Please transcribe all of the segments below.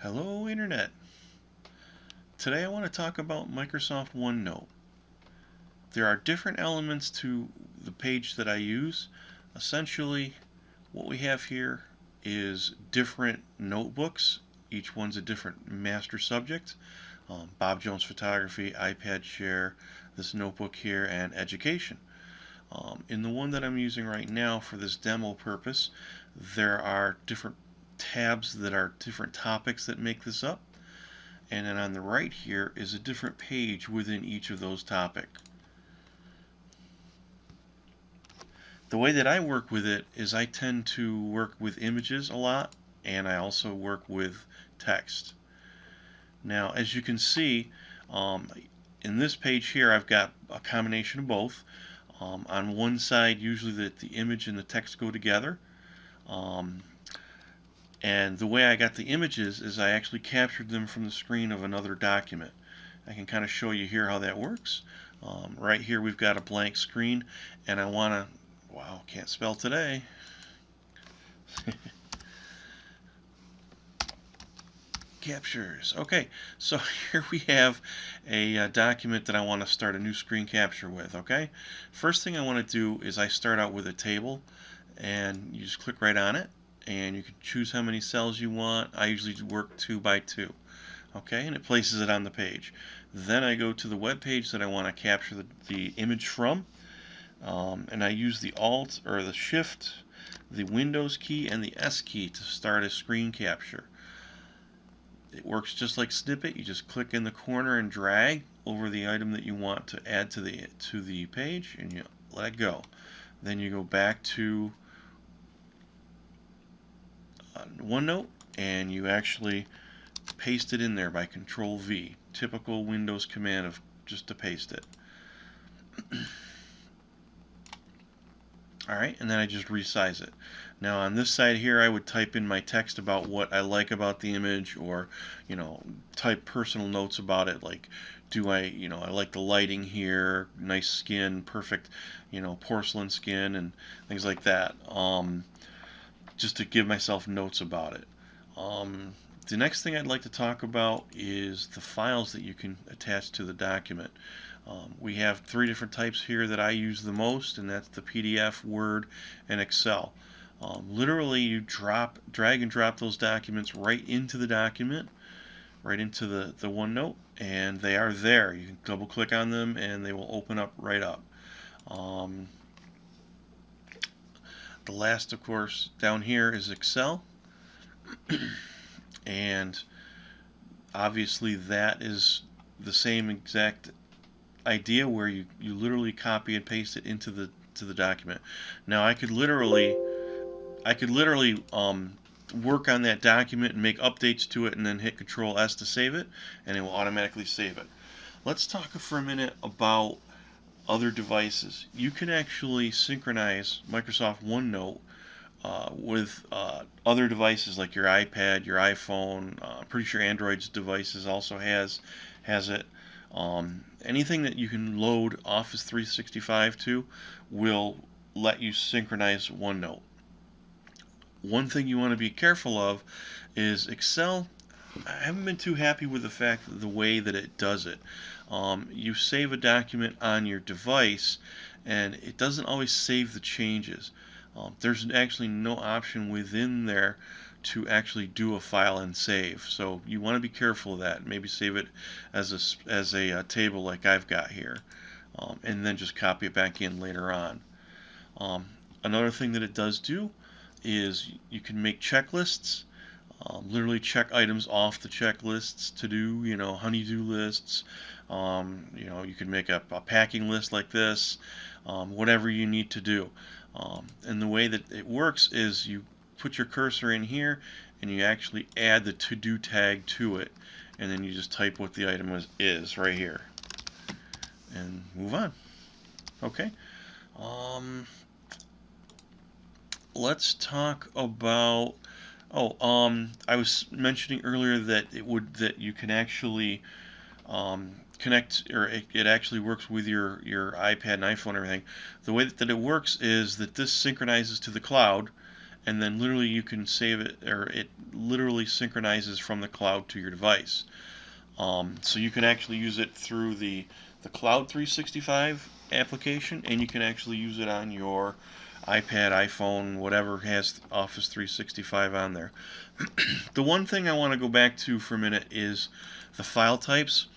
Hello Internet. Today I want to talk about Microsoft OneNote. There are different elements to the page that I use. Essentially, what we have here is different notebooks. Each one's a different master subject. Bob Jones Photography, iPad Share, this notebook here, and Education. In the one that I'm using right now for this demo purpose, there are different tabs that are different topics that make this up. And then on the right here is a different page within each of those topics. The way that I work with it is I tend to work with images a lot, and I also work with text. Now, as you can see, in this page here I've got a combination of both. On one side, usually the image and the text go together. And the way I got the images is I actually captured them from the screen of another document. I can kind of show you here how that works. Right here we've got a blank screen, and I want to, wow, can't spell today. Captures. Okay, so here we have a document that I want to start a new screen capture with. Okay, first thing I want to do is I start out with a table, and you just click right on it, and you can choose how many cells you want. I usually work 2 by 2. Okay, and it places it on the page. Then I go to the web page that I want to capture the image from, and I use the Alt or the Shift, the Windows key, and the S key to start a screen capture. It works just like Snippet. You just click in the corner and drag over the item that you want to add to the page, and you let it go. Then you go back to OneNote, and you actually paste it in there by Control V. Typical Windows command of just to paste it. Alright, and then I just resize it. Now on this side here I would type in my text about what I like about the image, or type personal notes about it, like I like the lighting here, nice skin, perfect porcelain skin, and things like that, just to give myself notes about it. The next thing I'd like to talk about is the files that you can attach to the document. We have 3 different types here that I use the most, and that's the PDF, Word, and Excel. Literally, you drag and drop those documents right into the document, right into the OneNote, and they are there. You can double click on them and they will open up right up. The last, of course, down here is Excel. And obviously that is the same exact idea, where you literally copy and paste it into the document. Now I could literally work on that document and make updates to it, and then hit Control S to save it, and it will automatically save it. Let's talk for a minute about other devices. You can actually synchronize Microsoft OneNote with other devices like your iPad, your iPhone. I'm pretty sure Android's devices also has it. Anything that you can load Office 365 to will let you synchronize OneNote. One thing you want to be careful of is Excel. I haven't been too happy with the fact that the way that it does it. You save a document on your device, and it doesn't always save the changes. There's actually no option within there to actually do a file and save. So you want to be careful of that. Maybe save it as a table like I've got here, and then just copy it back in later on. Another thing that it does do is you can make checklists. Literally check items off the checklists to do, honey-do lists. You can make a packing list like this, whatever you need to do. And the way that it works is you put your cursor in here, and you actually add the to-do tag to it, and then you just type what the item is right here, and move on. Okay. Let's talk about. I was mentioning earlier that you can actually connect, or it actually works with your iPad and iPhone and everything. The way that it works is that this synchronizes to the cloud, and then literally you can save it, or it literally synchronizes from the cloud to your device. So you can actually use it through the Cloud 365 application, and you can actually use it on your iPad, iPhone, whatever has Office 365 on there. The one thing I want to go back to for a minute is the file types.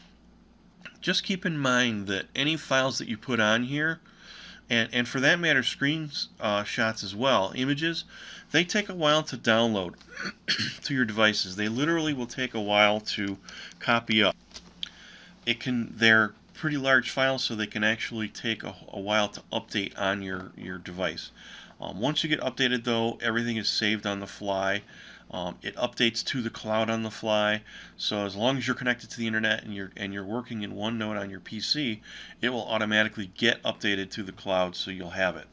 Just keep in mind that any files that you put on here, and for that matter screenshots as well, images, they take a while to download to your devices. They literally will take a while to copy up. They're pretty large files, so they can actually take a while to update on your device. Once you get updated though, everything is saved on the fly. It updates to the cloud on the fly, so as long as you're connected to the internet and you're working in OneNote on your PC, it will automatically get updated to the cloud, so you'll have it.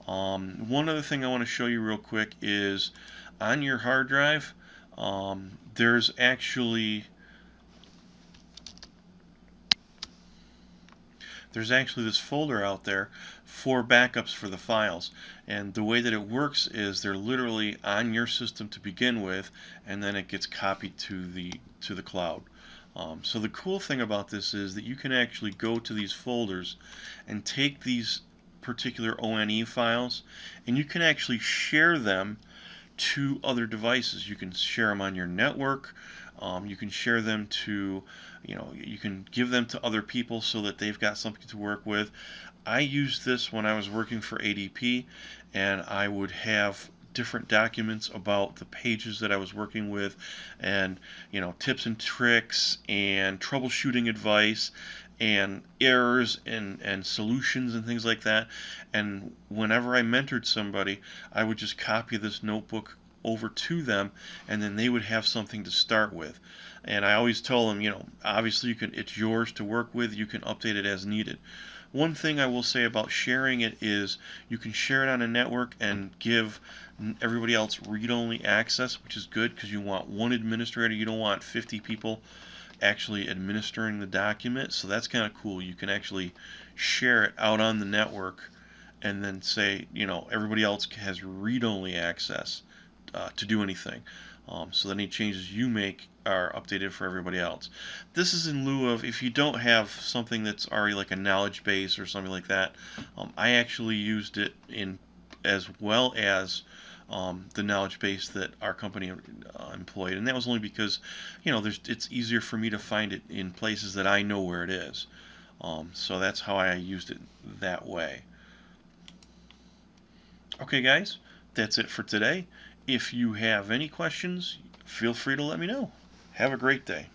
One other thing I want to show you real quick is on your hard drive, there's actually this folder out there for backups for the files, and the way that it works is they're literally on your system to begin with, and then it gets copied to the cloud. So the cool thing about this is that you can actually go to these folders and take these particular ONE files, and you can actually share them to other devices. You can share them on your network. You can share them to, you can give them to other people so that they've got something to work with. I used this when I was working for ADP, and I would have different documents about the pages that I was working with, and tips and tricks and troubleshooting advice and errors and solutions and things like that. And whenever I mentored somebody, I would just copy this notebook over to them, and then they would have something to start with. And I always tell them, obviously it's yours to work with. You can update it as needed. One thing I will say about sharing it is you can share it on a network and give everybody else read-only access, which is good because you want one administrator. You don't want 50 people actually administering the document. So that's kind of cool. You can actually share it out on the network and then say, everybody else has read-only access to do anything. So that any changes you make are updated for everybody else. This is in lieu of if you don't have something that's already like a knowledge base or something like that. I actually used it in as well as the knowledge base that our company employed, and that was only because it's easier for me to find it in places that I know where it is. So that's how I used it that way. Okay guys, that's it for today. If you have any questions, feel free to let me know. Have a great day.